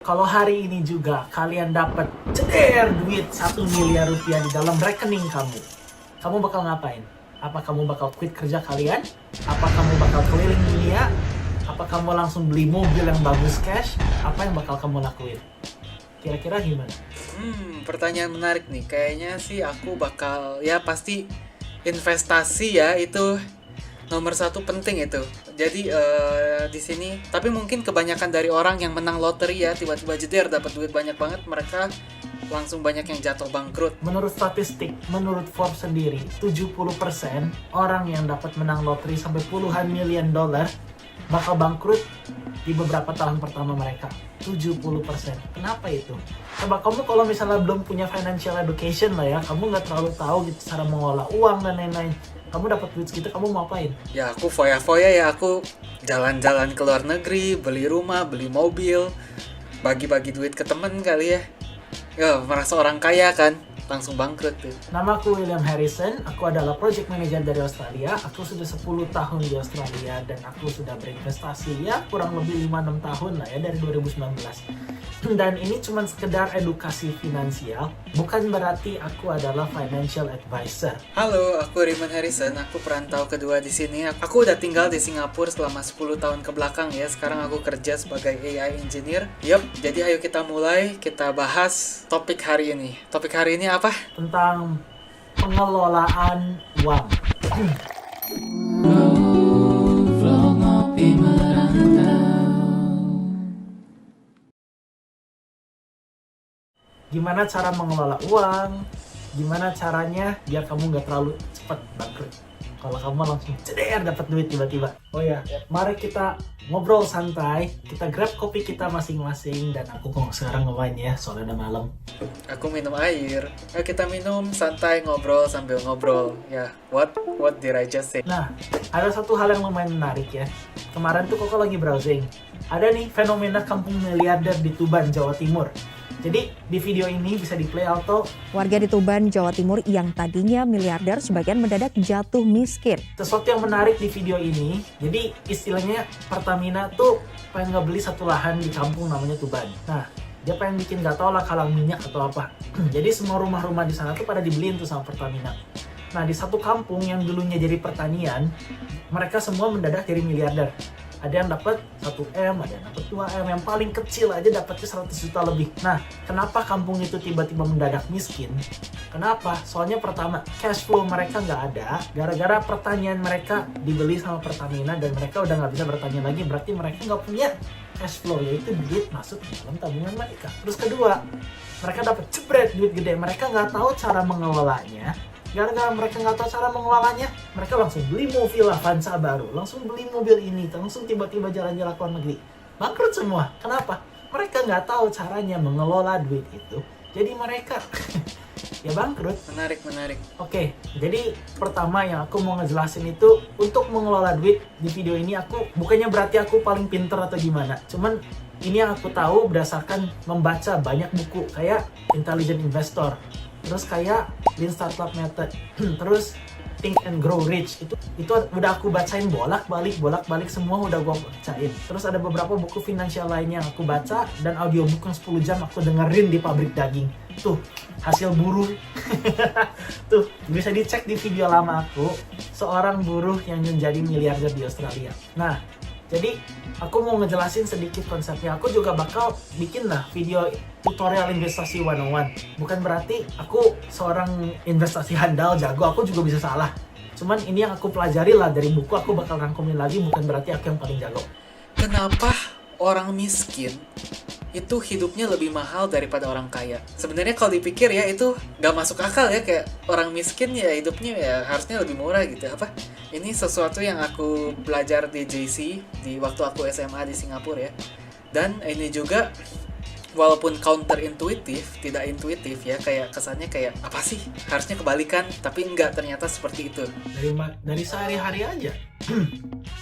Kalau hari ini juga kalian dapat duit 1 miliar rupiah di dalam rekening kamu, kamu bakal ngapain? Apa kamu bakal quit kerja kalian? Apa kamu bakal keliling dunia? Apa kamu langsung beli mobil yang bagus cash? Apa yang bakal kamu lakuin? Kira-kira gimana? Pertanyaan menarik nih. Kayaknya sih aku bakal, ya pasti investasi ya, itu nomor satu penting itu. Jadi di sini, tapi mungkin kebanyakan dari orang yang menang lotre ya, tiba-tiba jeder dapat duit banyak banget, mereka langsung banyak yang jatuh bangkrut. Menurut statistik, menurut Forbes sendiri, 70% orang yang dapat menang lotre sampai puluhan miliar dolar bakal bangkrut di beberapa tahun pertama mereka. 70%. Kenapa itu? Coba kamu kalau misalnya belum punya financial education lah ya, kamu nggak terlalu tahu gitu cara mengolah uang dan lain-lain. Kamu dapat duit segitu, kamu mau apain? Ya aku foya-foya ya, aku jalan-jalan ke luar negeri, beli rumah, beli mobil, bagi-bagi duit ke temen kali ya. Ya merasa orang kaya kan, langsung bangkrut tuh. Namaku William Harrison, aku adalah project manager dari Australia. Aku sudah 10 tahun di Australia dan aku sudah berinvestasi ya kurang lebih 5-6 tahun lah ya dari 2019. Dan ini cuma sekedar edukasi finansial, bukan berarti aku adalah financial advisor. Halo, aku Raymond Harrison, aku perantau kedua di sini. Aku udah tinggal di Singapura selama 10 tahun ke belakang ya. Sekarang aku kerja sebagai AI engineer. Yup, jadi ayo kita mulai, kita bahas topik hari ini. Topik hari ini apa? Tentang pengelolaan uang. Gimana cara mengelola uang? Gimana caranya biar kamu nggak terlalu cepat bangkrut? Kalau kamu langsung dapat duit tiba-tiba. Oh ya, mari kita ngobrol santai. Kita grab kopi kita masing-masing dan aku kok sekarang ngewain ya, soalnya udah malam. Aku minum air. Ayo kita minum santai, ngobrol sambil ngobrol. Ya, what did I just say? Nah, ada satu hal yang lumayan menarik ya. Kemarin tuh Koko lagi browsing. Ada nih fenomena kampung miliarder di Tuban, Jawa Timur. Jadi di video ini bisa di play auto. Warga di Tuban, Jawa Timur yang tadinya miliarder sebagian mendadak jatuh miskin. Sesuatu yang menarik di video ini, jadi istilahnya Pertamina tuh pengen ngebeli satu lahan di kampung namanya Tuban. Nah, dia pengen bikin gak tau lah kalang minyak atau apa. Jadi semua rumah-rumah di sana tuh pada dibeliin tuh sama Pertamina. Nah, di satu kampung yang dulunya jadi pertanian, mereka semua mendadak jadi miliarder. Ada yang dapat 1M, ada yang dapat 2M, yang paling kecil aja dapatnya 100 juta lebih. Nah, kenapa kampung itu tiba-tiba mendadak miskin? Kenapa? Soalnya pertama, cash flow mereka nggak ada, gara-gara pertanian mereka dibeli sama Pertamina dan mereka udah nggak bisa bertanian lagi, berarti mereka nggak punya cash flow, yaitu duit masuk ke dalam tabungan mereka. Terus kedua, mereka dapat jebret duit gede, mereka nggak tahu cara mengelolanya. Gara-gara mereka nggak tahu cara mengelolanya, mereka langsung beli mobil Avanza baru, langsung beli mobil ini, langsung tiba-tiba jalan-jalan ke luar negeri. Bangkrut semua. Kenapa? Mereka nggak tahu caranya mengelola duit itu. Jadi mereka ya bangkrut. Menarik. Oke, jadi pertama yang aku mau ngejelasin itu untuk mengelola duit di video ini aku bukannya berarti aku paling pinter atau gimana. Cuman ini yang aku tahu berdasarkan membaca banyak buku kayak Intelligent Investor. Terus kayak Lean Startup Method, terus Think and Grow Rich, itu udah aku bacain bolak-balik semua udah gua bacain. Terus ada beberapa buku finansial lainnya yang aku baca dan audiobook yang 10 jam aku dengerin di pabrik daging. Tuh, hasil buruh. Tuh, bisa dicek di video lama aku, seorang buruh yang menjadi miliarder di Australia. Nah, jadi aku mau ngejelasin sedikit konsepnya. Aku juga bakal bikin lah video tutorial investasi 101. Bukan berarti aku seorang investasi handal, jago, aku juga bisa salah. Cuman ini yang aku pelajari lah dari buku, aku bakal rangkumin lagi, bukan berarti aku yang paling jago. Kenapa orang miskin itu hidupnya lebih mahal daripada orang kaya? Sebenarnya kalau dipikir ya itu gak masuk akal ya, kayak orang miskin ya hidupnya ya harusnya lebih murah gitu. Apa? Ini sesuatu yang aku belajar di JC di waktu aku SMA di Singapura ya. Dan ini juga walaupun counter intuitif, tidak intuitif ya, kayak kesannya kayak apa sih? Harusnya kebalikan, tapi enggak, ternyata seperti itu. Dari sehari-hari aja.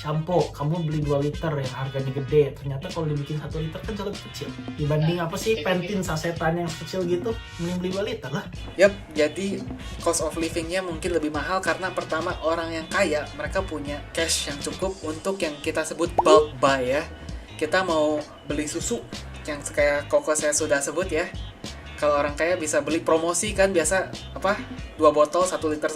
Shampoo, kamu beli 2 liter yang harganya gede, ternyata kalau dibikin 1 liter kan jauh lebih kecil. Dibanding apa sih Pantene sasetan yang kecil gitu, mending beli 2 liter lah. Yap, jadi cost of livingnya mungkin lebih mahal karena pertama orang yang kaya, mereka punya cash yang cukup untuk yang kita sebut bulk buy ya. Kita mau beli susu, yang kayak Koko saya sudah sebut ya. Kalau orang kaya bisa beli promosi kan, biasa 2 botol 1 liter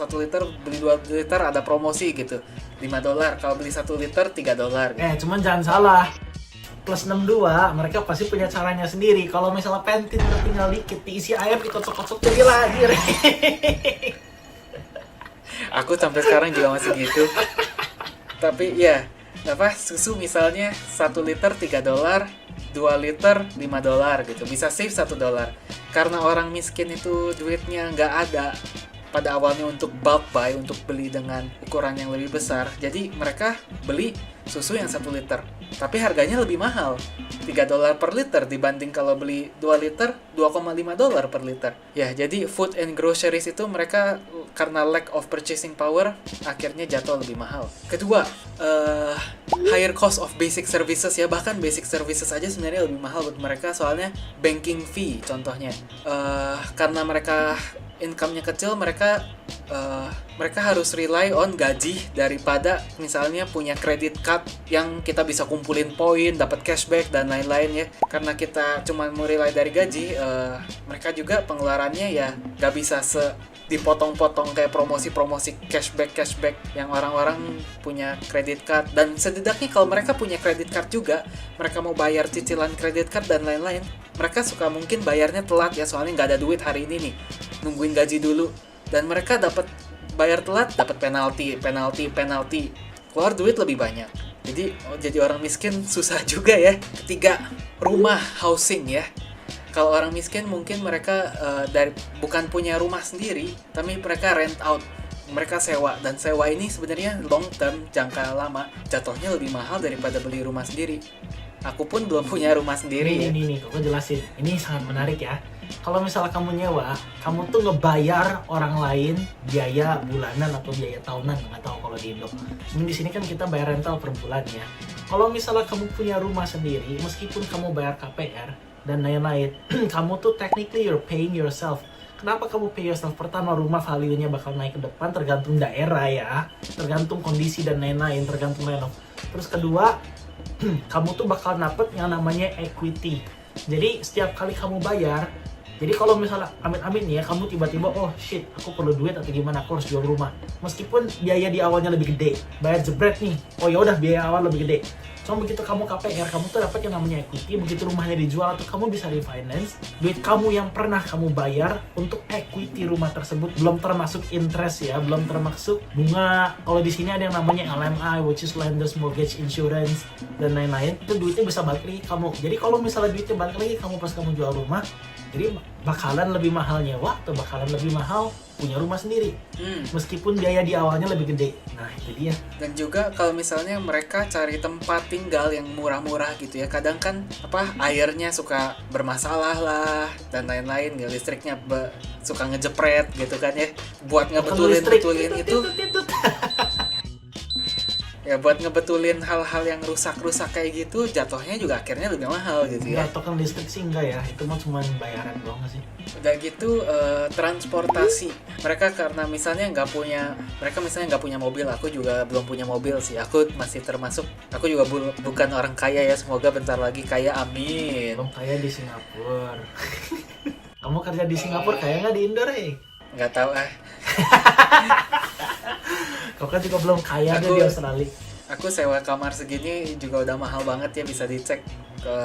beli 2 liter ada promosi gitu, $5. Kalau beli 1 liter $3 gitu. Cuman jangan salah, plus 62 mereka pasti punya caranya sendiri. Kalau misalnya pentin tinggal dikit diisi air dikocok-kocok jadi lagi. Aku sampai sekarang juga masih gitu. Tapi ya, susu misalnya 1 liter $3, 2 liter $5 gitu, bisa save $1. Karena orang miskin itu duitnya nggak ada pada awalnya untuk bulk buy, untuk beli dengan ukuran yang lebih besar, jadi mereka beli susu yang 1 liter, tapi harganya lebih mahal, $3 per liter dibanding kalau beli 2 liter, $2,5 per liter. Ya, jadi food and groceries itu mereka karena lack of purchasing power, akhirnya jatuh lebih mahal. Kedua, higher cost of basic services ya, bahkan basic services aja sebenarnya lebih mahal buat mereka, soalnya banking fee contohnya. Karena mereka income-nya kecil, mereka harus rely on gaji daripada misalnya punya credit card yang kita bisa kumpulin poin, dapat cashback dan lain-lain ya. Karena kita cuma mau rely dari gaji, mereka juga pengeluarannya ya nggak bisa dipotong-potong kayak promosi-promosi cashback yang orang-orang punya credit card. Dan setidaknya kalau mereka punya credit card juga, mereka mau bayar cicilan credit card dan lain-lain, mereka suka mungkin bayarnya telat ya, soalnya nggak ada duit hari ini nih, nungguin gaji dulu, dan mereka dapat bayar telat, dapat penalti, keluar duit lebih banyak. Jadi orang miskin susah juga ya. Ketiga, rumah, housing ya. Kalau orang miskin mungkin mereka bukan punya rumah sendiri, tapi mereka rent out, mereka sewa, dan sewa ini sebenarnya long term, jangka lama, jatuhnya lebih mahal daripada beli rumah sendiri. Aku pun belum punya rumah sendiri. Ini, aku jelasin. Ini sangat menarik ya. Kalau misalnya kamu nyewa, kamu tuh ngebayar orang lain biaya bulanan atau biaya tahunan, nggak tahu kalau di Indo. Cuman di sini kan kita bayar rental per bulan ya. Kalau misalnya kamu punya rumah sendiri, meskipun kamu bayar KPR dan lain-lain, kamu tuh technically you're paying yourself. Kenapa kamu pay yourself? Pertama, rumah value-nya bakal naik ke depan, tergantung daerah ya, tergantung kondisi dan lain-lain, tergantung renov. Terus kedua, kamu tuh bakal dapet yang namanya equity. Jadi setiap kali kamu bayar, jadi kalau misalnya amit-amit nih ya, kamu tiba-tiba oh shit, aku perlu duit atau gimana, aku harus jual rumah. Meskipun biaya di awalnya lebih gede, bayar jebret nih, oh ya udah biaya awal lebih gede. Cuma begitu kamu KPR, kamu tuh dapat yang namanya equity. Begitu rumahnya dijual atau kamu bisa refinance, duit kamu yang pernah kamu bayar untuk equity rumah tersebut, belum termasuk interest ya, belum termasuk bunga. Kalau di sini ada yang namanya LMI, which is Lenders Mortgage Insurance dan lain-lain, itu duitnya bisa balik lagi kamu. Jadi kalau misalnya duitnya balik lagi kamu pas kamu jual rumah, jadi bakalan lebih mahal nyewa atau bakalan lebih mahal punya rumah sendiri. Meskipun biaya di awalnya lebih gede. Nah, itu dia. Dan juga kalau misalnya mereka cari tempat tinggal yang murah-murah gitu ya, kadang kan airnya suka bermasalah lah dan lain-lain, listriknya suka ngejepret gitu kan ya. Buat ngebetulin itu ya, buat ngebetulin hal-hal yang rusak-rusak kayak gitu, jatuhnya juga akhirnya lebih mahal gitu ya. Token listrik sih enggak ya, itu mah cuma bayaran doang sih. Udah gitu transportasi, mereka karena misalnya nggak punya mobil. Aku juga belum punya mobil sih, aku masih termasuk, aku juga bukan orang kaya ya, semoga bentar lagi kaya, amin. Belum kaya di Singapura. Kamu kerja di Singapura kaya nggak di Indo, Rey? Nggak tahu Kau kan juga belum kaya deh di Australia. Aku sewa kamar segini juga udah mahal banget ya, bisa dicek ke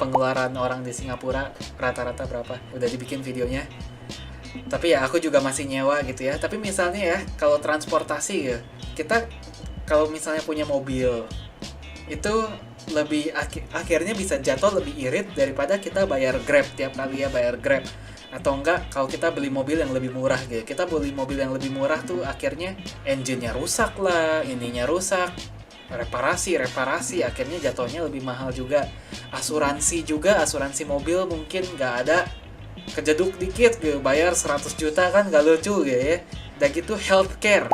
pengeluaran orang di Singapura rata-rata berapa, udah dibikin videonya. Tapi ya aku juga masih nyewa gitu ya. Tapi misalnya ya, kalau transportasi ya, kita kalau misalnya punya mobil itu lebih akhirnya bisa jatuh lebih irit daripada kita bayar Grab tiap kali ya, bayar Grab. Atau enggak kalau kita beli mobil yang lebih murah gitu. Kita beli mobil yang lebih murah tuh akhirnya engine-nya rusak lah, ininya rusak, reparasi akhirnya jatuhnya lebih mahal juga. Asuransi mobil mungkin nggak ada, kejeduk dikit gitu, bayar 100 juta kan nggak lucu gitu ya. Dan gitu healthcare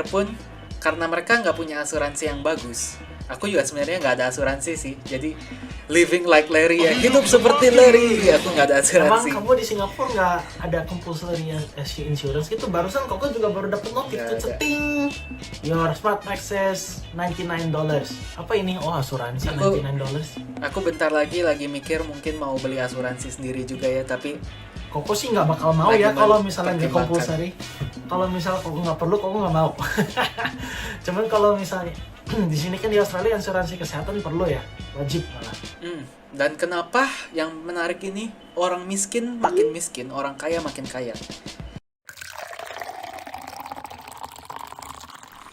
pun karena mereka nggak punya asuransi yang bagus, Aku juga sebenarnya nggak ada asuransi sih. Jadi living like Larry ya, hidup seperti Larry. Aku nggak ada Emang asuransi. kamu di Singapura nggak ada compulsory SU insurance gitu? Barusan Koko juga baru dapet notif Nggak tuh, ada. ceting. Your smart access $99. Apa ini? Oh, asuransi Aku- $99. Aku bentar lagi mikir mungkin mau beli asuransi sendiri juga ya, tapi Koko sih nggak bakal mau Lagi ya kalau misalnya nggak mempertimbangkan. compulsory. Kalau misal Koko nggak perlu, Koko nggak mau. Cuman kalau misalnya di sini kan di Australia asuransi kesehatan perlu ya, wajib malah. Dan kenapa yang menarik ini orang miskin makin miskin, orang kaya makin kaya.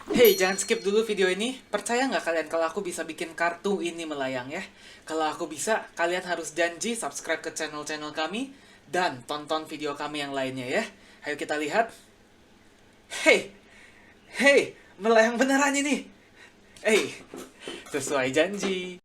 Hey, jangan skip dulu video ini. Percaya nggak kalian kalau aku bisa bikin kartu ini melayang ya? Kalau aku bisa, kalian harus janji subscribe ke channel-channel kami dan tonton video kami yang lainnya ya. Ayo kita lihat. Hey, melayang beneran ini. Sesuai janji.